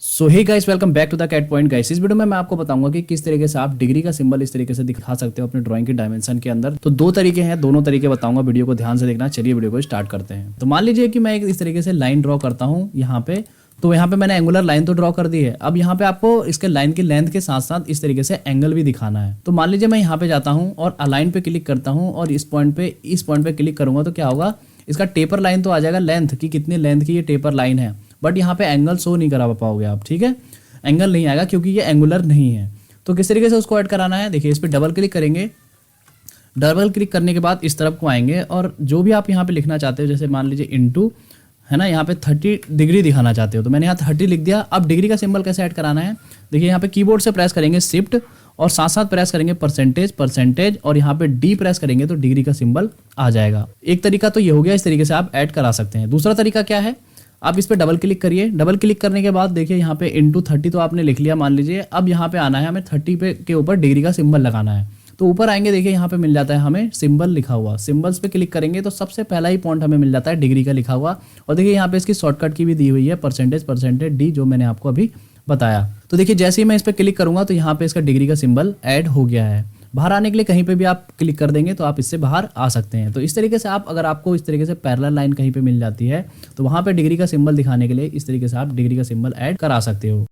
So hey guys, welcome back to the CAT point guys. इस video में मैं आपको बताऊंगा कि किस तरीके से आप डिग्री का सिंबल इस तरीके से दिखा सकते हो अपने ड्राइंग की डायमेंशन के अंदर। तो दो तरीके हैं, दोनों तरीके बताऊंगा, वीडियो को ध्यान से देखना। चलिए वीडियो को स्टार्ट करते हैं। तो मान लीजिए कि मैं इस तरीके से लाइन ड्रॉ करता हूँ यहाँ पे। तो यहाँ पे मैंने एंगुलर लाइन तो ड्रॉ कर दी है। अब यहाँ पे आपको इसके लाइन की लेंथ के साथ साथ इस तरीके से एंगल भी दिखाना है। तो मान लीजिए मैं यहाँ पे जाता हूँ और अलाइन पे क्लिक करता हूँ और इस पॉइंट पे क्लिक करूंगा तो क्या होगा, इसका टेपर लाइन तो आ जाएगा, लेंथ की कितनी लेंथ की ये टेपर लाइन है। बट यहाँ पे एंगल शो नहीं करा पाओगे आप, ठीक है, एंगल नहीं आएगा क्योंकि ये एंगुलर नहीं है। तो किस तरीके से उसको ऐड कराना है, देखिए इस पर डबल क्लिक करेंगे। डबल क्लिक करने के बाद इस तरफ को आएंगे और जो भी आप यहाँ पे लिखना चाहते हो, जैसे मान लीजिए इनटू, है ना, यहाँ पे 30 डिग्री दिखाना चाहते हो तो मैंने यहाँ 30 लिख दिया। अब डिग्री का सिंबल कैसे ऐड कराना है, देखिए यहाँ पे कीबोर्ड से प्रेस करेंगे शिफ्ट और साथ साथ प्रेस करेंगे परसेंटेज और यहाँ पे डी प्रेस करेंगे तो डिग्री का सिंबल आ जाएगा। एक तरीका तो ये हो गया, इस तरीके से आप ऐड करा सकते हैं। दूसरा तरीका क्या है, आप इस पर डबल क्लिक करिए। डबल क्लिक करने के बाद देखिए यहाँ पे इंटू 30 तो आपने लिख लिया मान लीजिए। अब यहाँ पे आना है, हमें 30 पे के ऊपर डिग्री का सिंबल लगाना है। तो ऊपर आएंगे, देखिए यहाँ पे मिल जाता है हमें सिंबल लिखा हुआ। सिंबल्स पे क्लिक करेंगे तो सबसे पहला ही पॉइंट हमें मिल जाता है डिग्री का लिखा हुआ। और देखिए यहाँ पे इसकी शॉर्टकट की भी दी हुई है, परसेंटेज डी, जो मैंने आपको अभी बताया। तो देखिए जैसे ही मैं इस पर क्लिक करूंगा तो यहाँ पे इसका डिग्री का सिंबल ऐड हो गया है। बाहर आने के लिए कहीं पे भी आप क्लिक कर देंगे तो आप इससे बाहर आ सकते हैं। तो इस तरीके से आप, अगर आपको इस तरीके से पैरेलल लाइन कहीं पे मिल जाती है तो वहाँ पे डिग्री का सिंबल दिखाने के लिए इस तरीके से आप डिग्री का सिंबल ऐड करा सकते हो।